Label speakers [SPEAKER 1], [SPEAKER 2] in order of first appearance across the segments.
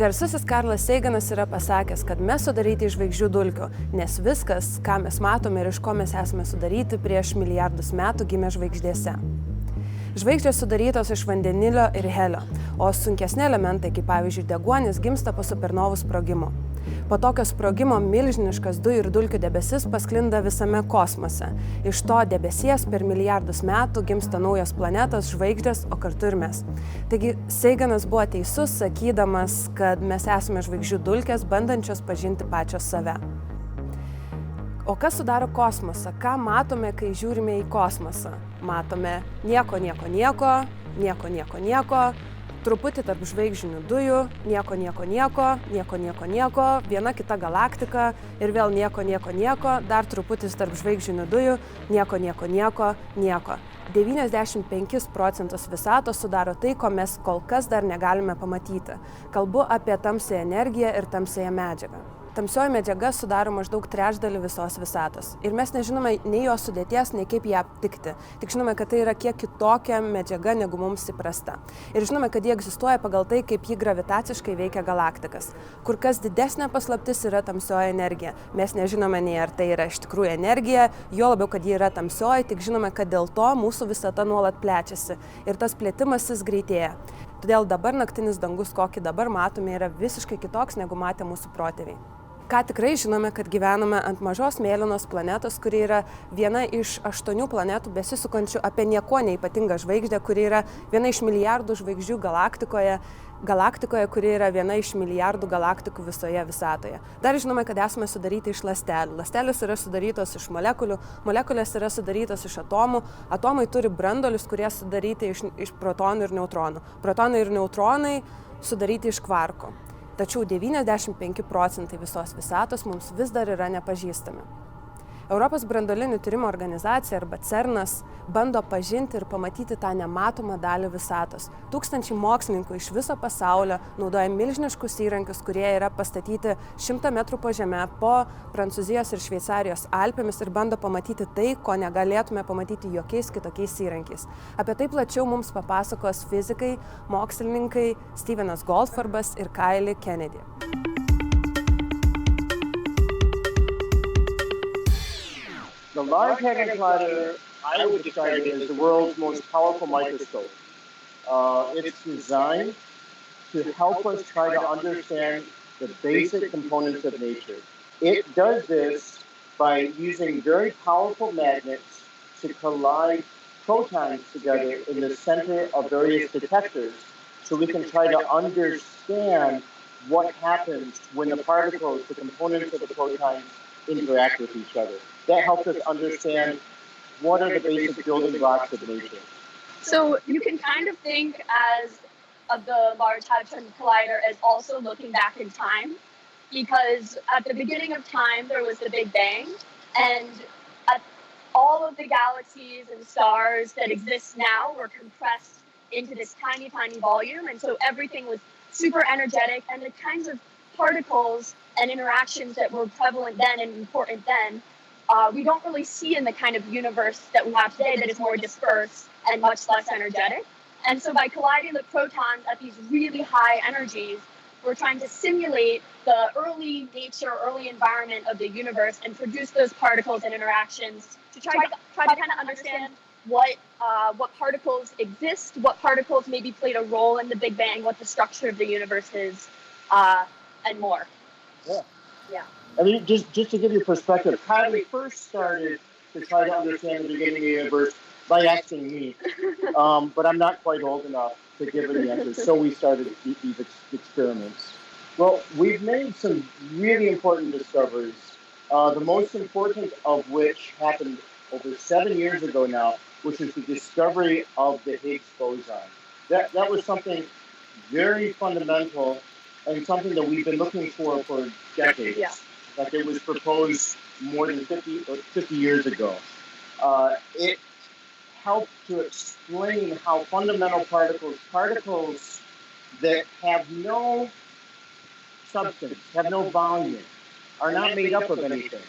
[SPEAKER 1] Garsusis Karlas Saganas yra pasakęs, kad mes sudaryti iš žvaigždžių dulkių, nes viskas, ką mes matome ir iš ko mes esame sudaryti, prieš milijardus metų gimė žvaigždėse. Žvaigždės sudarytos iš vandenilio ir helio, o sunkesni elementai, kaip pavyzdžiui deguonis, gimsta po supernovų sprogimo. Po tokio sprogimo milžiniškas dujų ir dulkių debesis pasklinda visame kosmose. Iš to debesies per milijardus metų gimsta naujos planetos, žvaigždės, o kartu ir mes. Taigi Saganas buvo teisus, sakydamas, kad mes esame žvaigždžių dulkės, bandančios pažinti pačios save. O kas sudaro kosmosą? Ką matome, kai žiūrime į kosmosą? Matome nieko, truputį tarp žvaigždinių dujų, nieko, viena kita galaktika ir vėl nieko, dar truputis tarp žvaigždinių dujų, nieko. 95% Visatos sudaro tai, ko mes kol kas dar negalime pamatyti. Kalbu apie tamsiąją energiją ir tamsiąją medžiagą. Tamsioji medžiaga sudaro maždaug trečdalį visos Visatos. Ir mes nežinome nei jos sudėties, nei kaip ją aptikti. Tik žinome, kad tai yra kiek kitokia medžiaga negu mums įprasta. Ir žinome, kad ji egzistuoja pagal tai, kaip ji gravitaciškai veikia galaktikas. Kur kas didesnė paslaptis yra tamsioji energija. Mes nežinome nei ar tai yra iš tikrųjų energija, jo labiau, kad ji yra tamsioji, tik žinome, kad dėl to mūsų visata nuolat plečiasi. Ir tas plėtimasis greitėja. Todėl dabar naktinis dangus, kokį dabar matome, yra visiškai kitoks, negu matė mūsų protėviai. Ką tikrai žinome, kad gyvename ant mažos mėlynos planetos, kuri yra viena iš 8 planetų besisukančių apie niekuo neypatingą žvaigždę, kuri yra viena iš milijardų žvaigždžių galaktikoje, kuri yra viena iš milijardų galaktikų visoje Visatoje. Dar žinome, kad esame sudaryti iš ląstelių. Ląstelės yra sudarytos iš molekulių, molekulės yra sudarytos iš atomų, atomai turi branduolius, kurie sudaryti iš protonų ir neutronų. Protonai ir neutronai sudaryti iš kvarkų. Tačiau 95% visos Visatos mums vis dar yra nepažįstami. Europos branduolinių tyrimų organizacija arba CERNas bando pažinti ir pamatyti tą nematomą dalį Visatos. Tūkstančiai mokslininkų iš viso pasaulio naudoja milžiniškus įrankius, kurie yra pastatyti 100 metrų po žeme, po Prancūzijos ir Šveicarijos Alpėmis ir bando pamatyti tai, ko negalėtume pamatyti jokiais kitokiais įrankiais. Apie tai plačiau mums papasakos fizikai, mokslininkai Stevenas Goldfarbas ir Kiley Kennedy.
[SPEAKER 2] The Large Hadron Collider, I would describe it as the world's most powerful microscope. It's designed to help us try to understand the basic components of nature. It does this by using very powerful magnets to collide protons together in the center of various detectors so we can try to understand what happens when the particles, the components of the protons, interact with each other. That helps us understand what are the basic building blocks of nature.
[SPEAKER 3] So you can kind of think of the Large Hadron Collider as also looking back in time, because at the beginning of time there was the Big Bang, and all of the galaxies and stars that exist now were compressed into this tiny, tiny volume, and so everything was super energetic, and the kinds of particles and interactions that were prevalent then and important then, we don't really see in the kind of universe that we have today that is more dispersed and much less energetic. And so by colliding the protons at these really high energies, we're trying to simulate the early nature, early environment of the universe and produce those particles and interactions to try to kind of understand what particles exist, what particles maybe played a role in the Big Bang, what the structure of the universe is, and more.
[SPEAKER 2] Yeah. I mean, just to give you perspective, Kiley first started to try to understand the beginning of the universe by asking me, but I'm not quite old enough to give her the answers, so we started these experiments. Well, we've made some really important discoveries, the most important of which happened over 7 years ago now, which is the discovery of the Higgs boson. That was something very fundamental and something that we've been looking for decades. Yeah. Like it was proposed more than 50 years ago. It helped to explain how fundamental particles that have no substance, have no volume, are not made up of anything.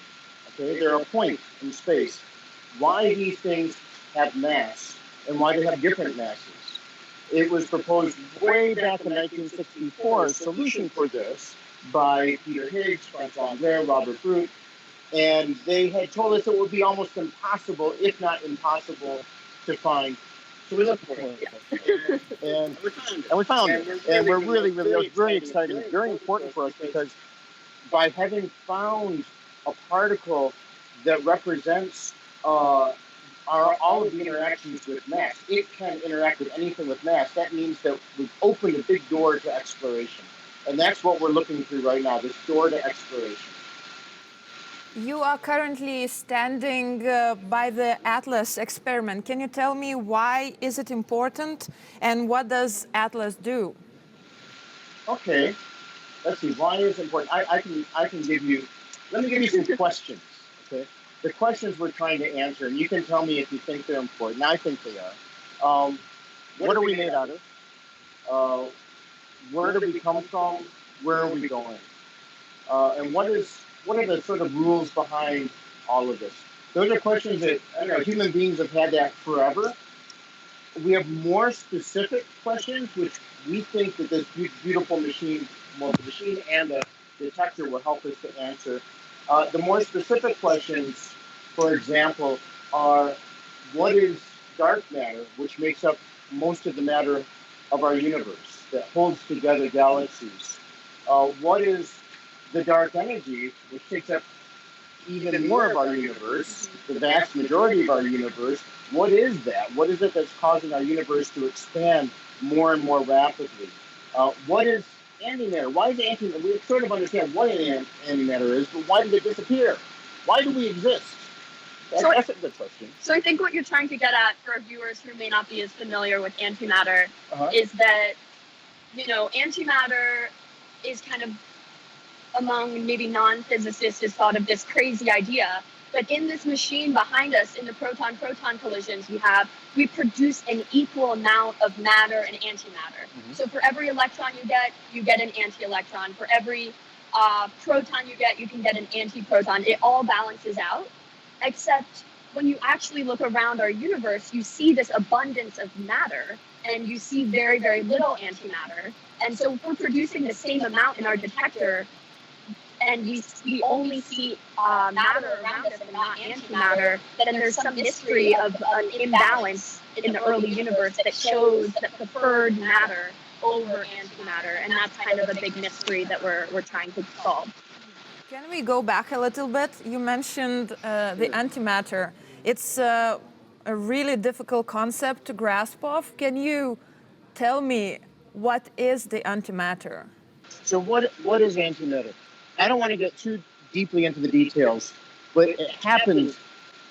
[SPEAKER 2] Okay, they're a point in space. Why these things have mass and why they have different masses. It was proposed way back in 1964, a solution for this by Peter Higgs, Francois Blair, Robert Root, and they had told us it would be almost impossible, if not impossible, to find. So we looked for it, and we found it, and we're really, it was very exciting, very important for us, because by having found a particle that represents all of the interactions with mass, it can interact with anything with mass. That means that we've opened a big door to exploration, and that's what we're looking through right now, this door to exploration.
[SPEAKER 4] You are currently standing by the ATLAS experiment. Can you tell me why is it important and what does ATLAS do?
[SPEAKER 2] Okay, let's see, why is it important? I can give you, let me give you some questions, okay? The questions we're trying to answer, and you can tell me if you think they're important. I think they are. What are we made out of? Where do we come from? Where are we going? And what are the sort of rules behind all of this? Those are questions that human beings have had that forever. We have more specific questions, which we think that this beautiful machine, well, the machine and the detector will help us to answer. The more specific questions, for example, are what is dark matter, which makes up most of the matter of our universe, that holds together galaxies? What is the dark energy, which takes up even more of our universe, the vast majority of our universe? What is that? What is it that's causing our universe to expand more and more rapidly? What is antimatter? Why is antimatter? We sort of understand what an antimatter is, but why did it disappear? Why do we exist? That's a good question.
[SPEAKER 3] So I think what you're trying to get at for viewers who may not be as familiar with antimatter is that, antimatter is kind of, among maybe non-physicists, is thought of this crazy idea. But in this machine behind us, in the proton-proton collisions we produce an equal amount of matter and antimatter. Mm-hmm. So for every electron you get an anti-electron. For every proton you can get an anti-proton. It all balances out, except when you actually look around our universe, you see this abundance of matter, and you see very, very little antimatter. And so if we're producing the same amount in our detector, and we only see matter around us and not antimatter, then there's some mystery of an imbalance in the early universe that shows that preferred matter over antimatter, and that's kind of a big mystery that we're trying to solve.
[SPEAKER 4] Can we go back a little bit? You mentioned the antimatter. It's a really difficult concept to grasp of. Can you tell me what is the antimatter?
[SPEAKER 2] So what is antimatter? I don't want to get too deeply into the details, but it happens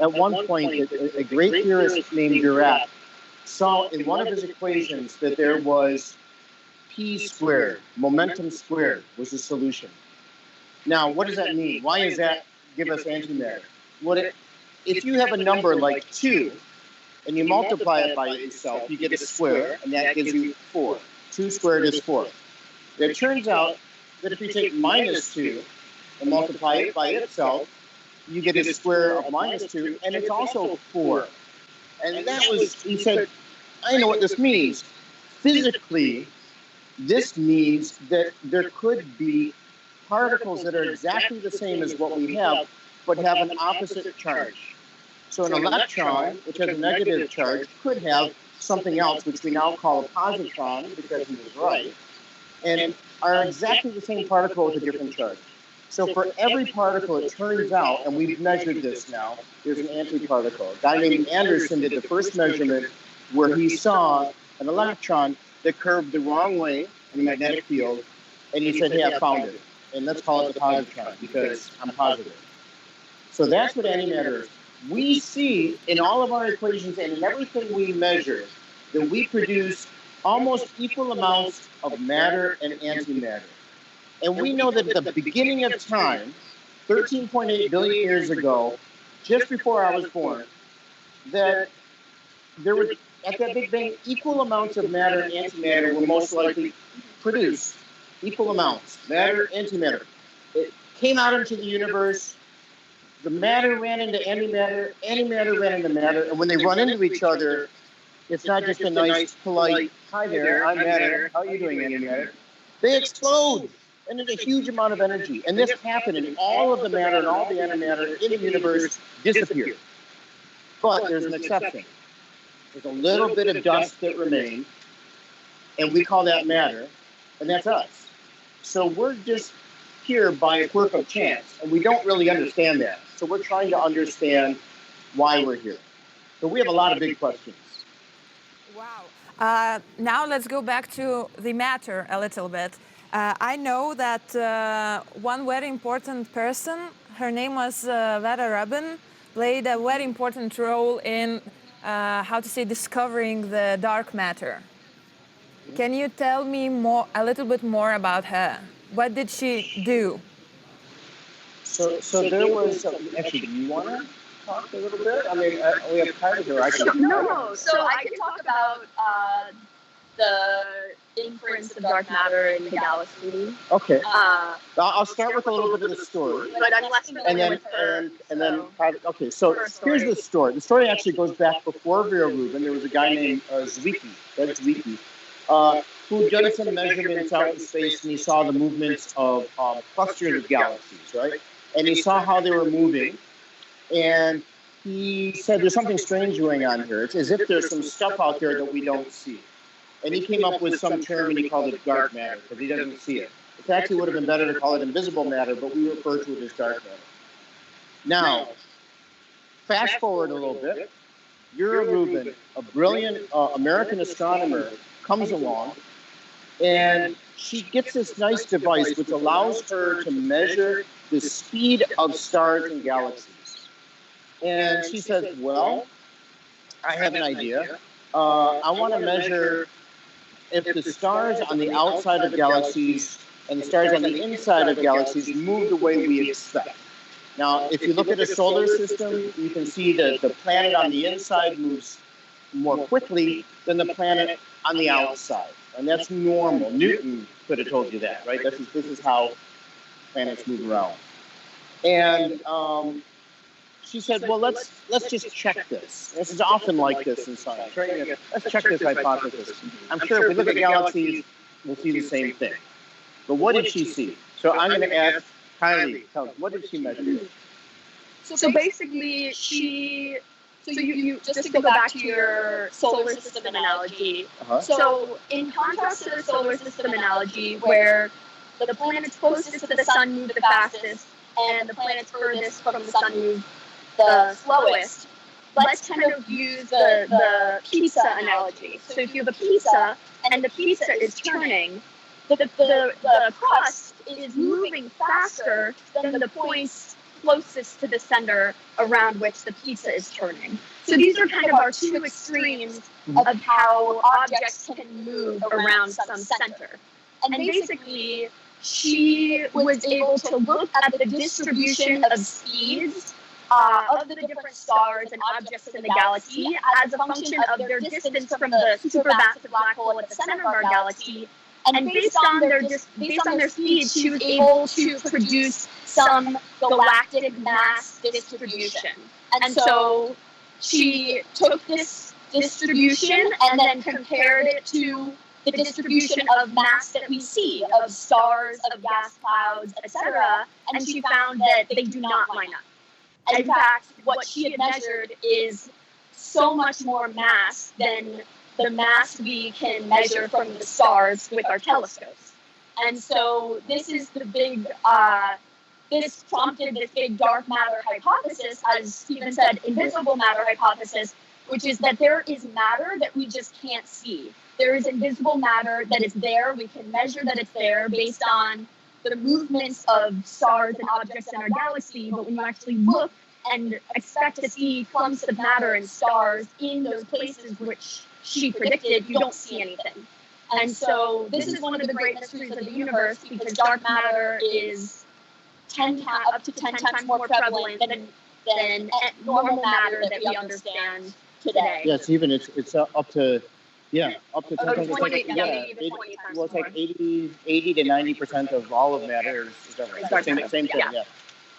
[SPEAKER 2] at one point that a great theorist named Dirac saw in one of his equations that there was p squared, momentum squared was the solution. Now, what does that mean? Why does that give us antimatter? If you have a number like 2, and you multiply it by itself, you get a square, and that gives you 4. 2 squared is 4. It turns out that if you take minus 2 and multiply it by itself, you get a square of minus 2, and it's also 4. And that was, he said, I know what this means. Physically, this means that there could be particles that are exactly the same as what we have, but have an opposite charge. So an electron, which has a negative charge, could have something else, which we now call a positron, because he was right, and are exactly the same particle with a different charge. So for every particle, it turns out, and we've measured this now, there's an antiparticle. A guy named Anderson did the first measurement where he saw an electron that curved the wrong way in the magnetic field, and he said, hey, I found it. And let's call it the positron, because I'm positive. So that's what antimatter is. We see in all of our equations and in everything we measure that we produce almost equal amounts of matter and antimatter. And we know that at the beginning of time, 13.8 billion years ago, just before I was born, that there was, at that Big Bang, equal amounts of matter and antimatter were most likely produced. Equal amounts, matter, antimatter. It came out into the universe. The matter ran into antimatter ran into matter, and when they run into each other, It's not just a nice, polite, hi there, I'm matter. How are you doing, antimatter? They explode, and there's a huge amount of energy. And this happened, and all of the matter and all the antimatter in the universe disappeared. But there's an exception. There's a little bit of dust that remains, and we call that matter, and that's us. So we're just here by a quirk of chance, and we don't really understand that. So we're trying to understand why we're here. So we have a lot of big questions.
[SPEAKER 4] Wow. Now let's go back to the matter a little bit. I know that one very important person, her name was Goda Raibytė, played a very important role in, discovering the dark matter. Can you tell me a little bit more about her? What did she do?
[SPEAKER 2] So there was, actually, do you want to talk a little bit? I mean, we have Kylie here.
[SPEAKER 3] No, so I can talk about the inference of dark matter in the galaxy.
[SPEAKER 2] Okay. I'll start with a little bit of the story.
[SPEAKER 3] But I'm less familiar with her.
[SPEAKER 2] Okay, so here's the story. The story actually goes back before Vera Rubin. There was a guy named Zwicki, who done some measurements out in space, and he saw the movements of clusters of galaxies, right? And he saw how they were moving, and he said, there's something strange going on here. It's as if there's some stuff out there that we don't see. And he came up with some term, and he called it dark matter, because he doesn't see it. It actually would have been better to call it invisible matter, but we refer to it as dark matter. Now, fast forward a little bit. Vera Rubin, a brilliant American astronomer, comes along, and she gets this nice device which allows her to measure the speed of stars and galaxies. And she says, well, I have an idea. I want to measure if the stars on the outside of galaxies and the stars on the inside of galaxies move the way we expect. Now, if you look at a solar system, you can see that the planet on the inside moves more quickly than the planet on the outside. And that's normal. Newton could have told you that, right? This is how planets move around. And she said, well, let's just check this. This is often like this in science, right? Let's check this hypothesis. I'm sure if we look at galaxies, we'll see the same thing. But what did she see? So I'm going to ask Kylie, tell us, what did she measure?
[SPEAKER 3] So basically, you just to go back to your solar system analogy. So in contrast to the solar system analogy, where the planets closest to the sun move the fastest, and the planets furthest from the sun move the slowest, let's kind of use the pizza analogy. So if you have a pizza, and the pizza is turning, the crust is moving faster than the points closest to the center around which the pizza is turning. So these are kind of our two extremes of how objects can move around some center. And basically, she was able to look at the distribution of speeds of the different stars and objects in the galaxy as a function of their distance from the supermassive black hole at the center of our galaxy. And based on their speed, she was able to produce some galactic mass distribution. And so she took this distribution and then compared it to the distribution of mass that we see, of stars, of gas clouds, etc. And she found that they do not line up. In fact, what she had measured is so much more mass than the mass we can measure from the stars with our telescopes. And so this is the big, this prompted this big dark matter hypothesis, as Steven said, invisible matter hypothesis, which is that there is matter that we just can't see. There is invisible matter that is there. We can measure that it's there based on the movements of stars and objects in our galaxy, but when you actually look and expect to see clumps of matter and stars in those places which she predicted, you don't see anything. And so this is one of the great mysteries of the universe, because dark matter is up to 10 times more prevalent than normal matter that we understand today.
[SPEAKER 2] Yes, even it's up to 10 times.
[SPEAKER 3] 20,
[SPEAKER 2] Well, it's like 80 to 90% of all of matter is dark matter. Same thing, yeah.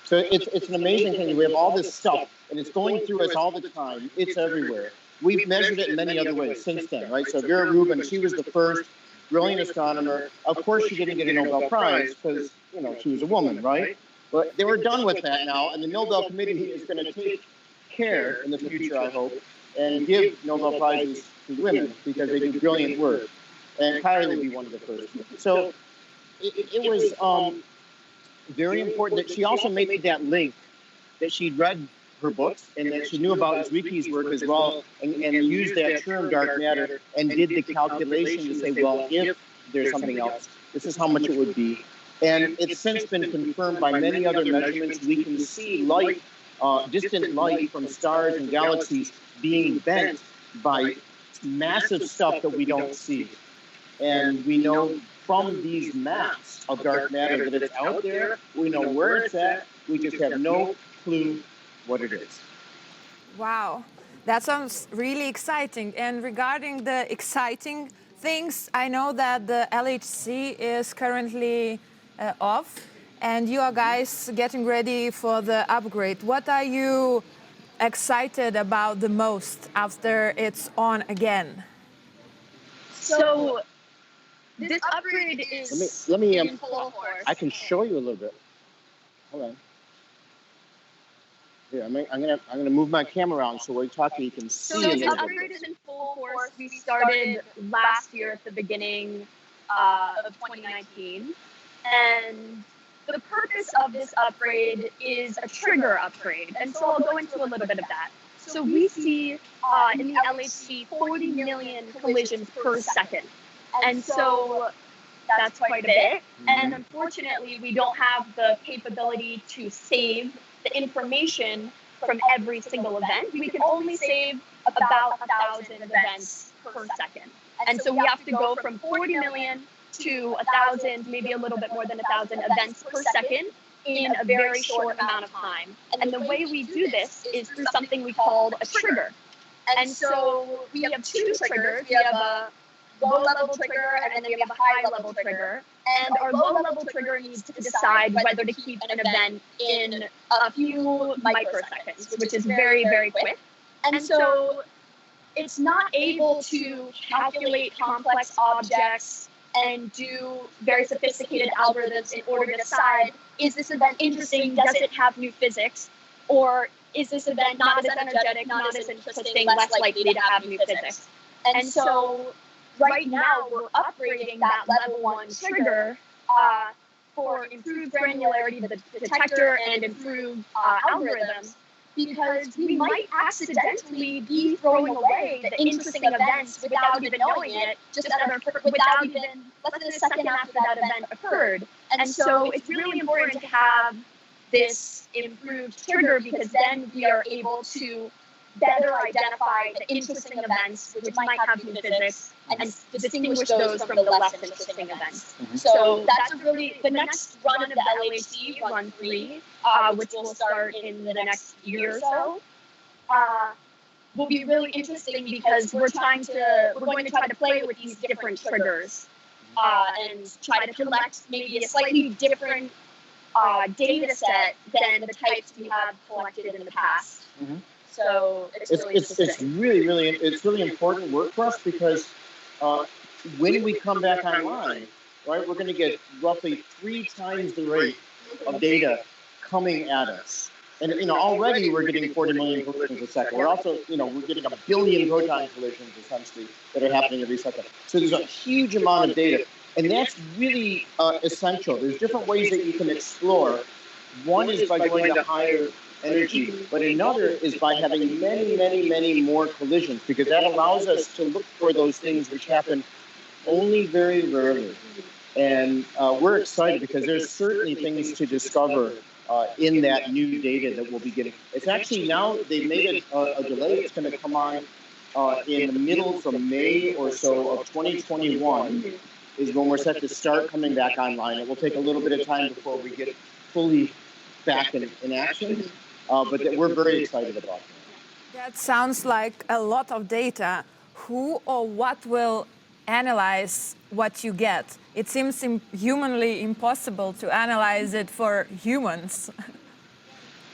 [SPEAKER 2] So it's an amazing thing. We have all this stuff, and it's going through us all the time. It's everywhere. we've measured it in many other ways since then, right? So Vera Rubin, she was the first brilliant astronomer. Of course, she didn't get a Nobel Prize because, she was a woman, right? But they were done with that now, and the Nobel Committee is going to take care in the future, I hope, and give Nobel Prizes to women because they do brilliant work. And Kiley will be one of the first. So it was very important that she also made that link that she'd read her books and that she knew about Zwickie's work as well and used that term dark matter and did the calculation to say, well, if there's something else, this is how much it would be. And it's since been confirmed by many other measurements. We can see light, distant light from stars and galaxies being bent by massive stuff that we don't see. And we know from these maps of dark matter that it's out there. We know where it's at. We just have no clue what it is.
[SPEAKER 4] Wow, that sounds really exciting. And regarding the exciting things, I know that the LHC is currently off, and you are guys getting ready for the upgrade. What are you excited about the most after it's on again?
[SPEAKER 3] So this upgrade is
[SPEAKER 2] let me
[SPEAKER 3] in full force.
[SPEAKER 2] I can show you a little bit. Hold on. Here, I'm gonna move my camera around so when we talk, you can see.
[SPEAKER 3] So
[SPEAKER 2] a
[SPEAKER 3] this
[SPEAKER 2] little
[SPEAKER 3] upgrade
[SPEAKER 2] bit.
[SPEAKER 3] is in full force. We started last year at the beginning of 2019, and the purpose of this upgrade is a trigger upgrade, and so I'll go into a little bit of that. So we see in the LHC 40 million collisions per second, and so that's quite a bit. And unfortunately, we don't have the capability to save the information from every single event. We can only save about 1,000 events per second. And so we have to go from 40 million to 1,000, maybe a little bit more than 1,000 events per second in a very short amount of time. And the way we do this is through something we call a trigger. And so we have two triggers. We have a low-level trigger, and then we have a high-level trigger. And our low-level trigger needs to decide whether to keep an event in a few microseconds, which is very, very quick. And so it's not able to calculate complex objects and do very sophisticated algorithms in order to decide, is this event interesting? Does it have new physics? Or is this event not as energetic, not as interesting, less likely to have new physics? And so right now, we're upgrading that level 1 trigger for improved granularity of the detector and improved algorithms, because we might accidentally be throwing away the interesting events without even knowing it, without even less than a second after that event occurred. And so it's really important to have this improved trigger, because then we are able to better identify the interesting events which might have new physics and distinguish those from the less interesting events. So that's the next run of the LHC, run 3, which will start in the next year or so, will be really interesting, because we're going to try to play with these different triggers and try to collect maybe a slightly different data set than the types we have collected in the past. So it's really important work for us, because when we come back online, right, we're going to get roughly 3 times the rate of data coming at us. And already we're getting 40 million collisions a second. We're also, we're getting 1 billion proton collisions essentially that are happening every second. So there's a huge amount of data, and that's really essential. There's different ways that you can explore. One is by going to higher energy, but another is by having many, many, many more collisions, because that allows us to look for those things which happen only very rarely. And we're excited because there's certainly things to discover in that new data that we'll be getting. It's actually now, they've made a delay. It's going to come on in the middle from May or so of 2021 is when we're set to start coming back online. It will take a little bit of time before we get fully back in action. But we're very excited about that.
[SPEAKER 4] That sounds like a lot of data. Who or what will analyze what you get? It seems humanly impossible to analyze it for humans.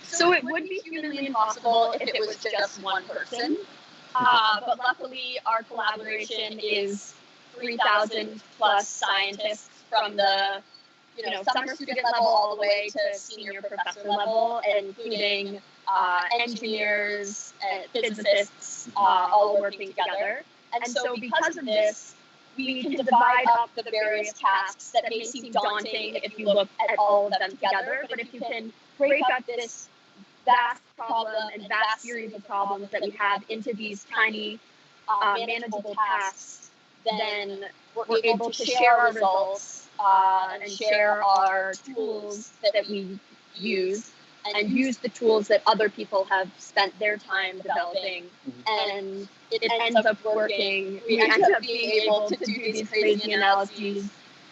[SPEAKER 3] So it would be humanly impossible if it was just one person. But luckily, our collaboration is 3,000 plus scientists from the summer student level all the way to senior professor level, including engineers, physicists, all working together. And so because of this, we can divide up the various tasks that may seem daunting if you look at all of them together. But if you can break up this vast problem and vast series of problems that we have into these tiny, manageable tasks, then we're able to share our results and share our tools that we use, and use the tools that other people have spent their time developing. And it ends up working. We end up being able to do these crazy analyses,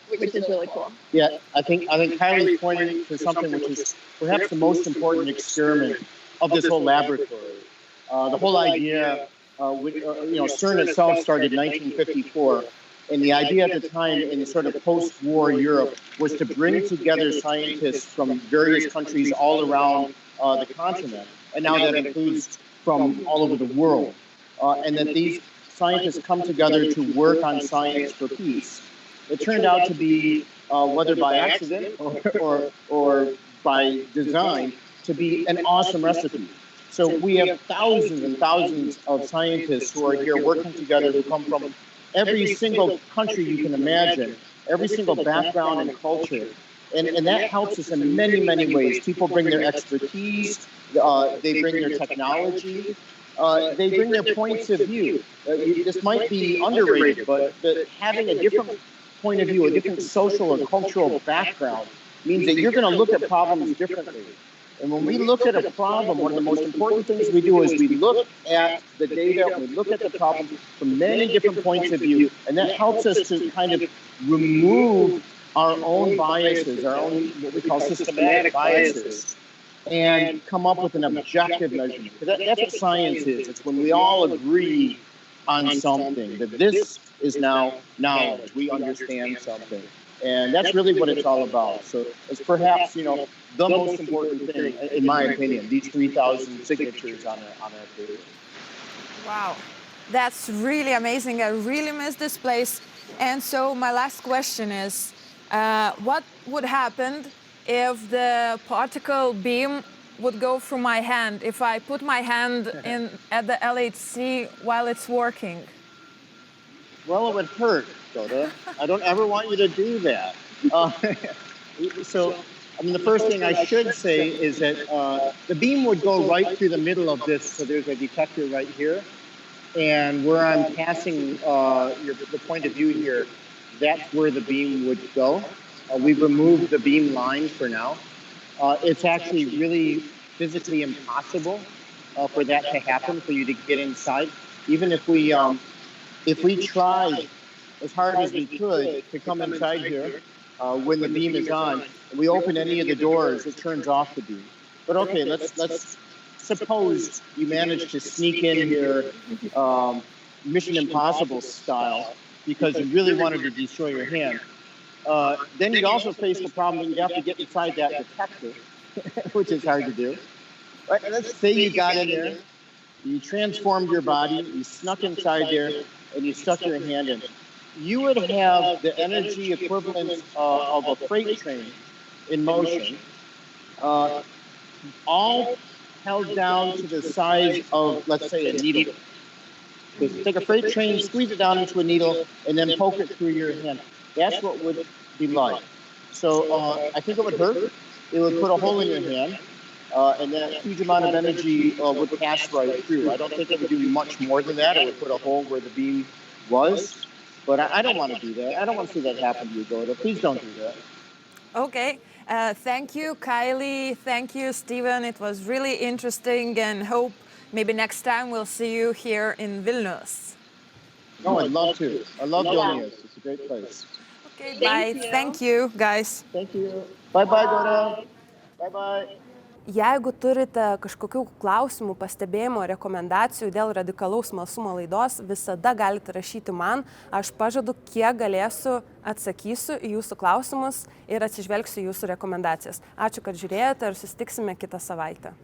[SPEAKER 3] which is really cool.
[SPEAKER 2] Yeah, I think Kiley's pointing to something which is perhaps the most important experiment of this whole laboratory. The whole idea, CERN itself started in 1954, and the idea at the time in sort of post-war Europe was to bring together scientists from various countries all around the continent, and now that includes from all over the world, and that these scientists come together to work on science for peace. It turned out to be, whether by accident or by design, to be an awesome recipe. So we have thousands and thousands of scientists who are here working together, who come from every single country you can imagine, every single background and culture. And that helps us in many, many ways. People bring their expertise, they bring their technology, they bring their points of view. This might be underrated, but having a different point of view, a different social and cultural background, means that you're going to look at problems differently. And when we look at a problem, one of the most important things we do is we look at the data, we look at the problem from many different points of view, and that helps us to kind of remove our own biases, our own what we call systematic biases, and come up with an objective measurement. Because that's what science is. It's when we all agree on something, that this is now knowledge. We understand something. And that's really what it's all about. So it's perhaps, the most important thing, in my opinion, these 3,000 signatures on our paper.
[SPEAKER 4] Wow, that's really amazing. I really miss this place. And so my last question is, what would happen if the particle beam would go through my hand, if I put my hand in at the LHC while it's working?
[SPEAKER 2] Well, it would hurt, Goda. I don't ever want you to do that. The first thing I should say is that the beam would go right through the middle of this. So there's a detector right here. And where I'm passing the point of view here, that's where the beam would go. We've removed the beam line for now. It's actually really physically impossible for that to happen, for you to get inside. Even if we tried as hard as we could to come inside here when the beam is on, and we open any of the doors, it turns off the beam. But okay, let's suppose you manage to sneak in here Mission Impossible style because you really wanted to destroy your hand. Then you'd also face the problem that you'd have to get inside that detector, which is hard to do. Right? Let's say you got in there, you transformed your body, you snuck inside there, and you stuck your hand in. You would have the energy equivalent of a freight train in motion, all held down to the size of, let's say, a needle. Just take a freight train, squeeze it down into a needle, and then poke it through your hand. That's what would be like. So I think it would hurt. It would put a hole in your hand, and that huge amount of energy would pass right through. I don't think it would do much more than that. It would put a hole where the beam was. But I don't want to do that. I don't want to see that happen to you, Goda. Please don't do that.
[SPEAKER 4] Okay. Thank you, Kiley. Thank you, Steven. It was really interesting, and hope maybe next time we'll see you here in Vilnius.
[SPEAKER 2] Oh, I'd love to. I love Vilnius. It's a great place.
[SPEAKER 4] Okay, bye. Thank you, guys.
[SPEAKER 2] Thank you. Bye-bye, Goda. Bye-bye.
[SPEAKER 1] Jeigu turite kažkokių klausimų, pastebėjimų, rekomendacijų dėl radikalaus smalsumo laidos, visada galite rašyti man. Aš pažadu, kiek galėsiu, atsakysiu į jūsų klausimus ir atsižvelgsiu jūsų rekomendacijas. Ačiū, kad žiūrėjote ir susitiksime kitą savaitę.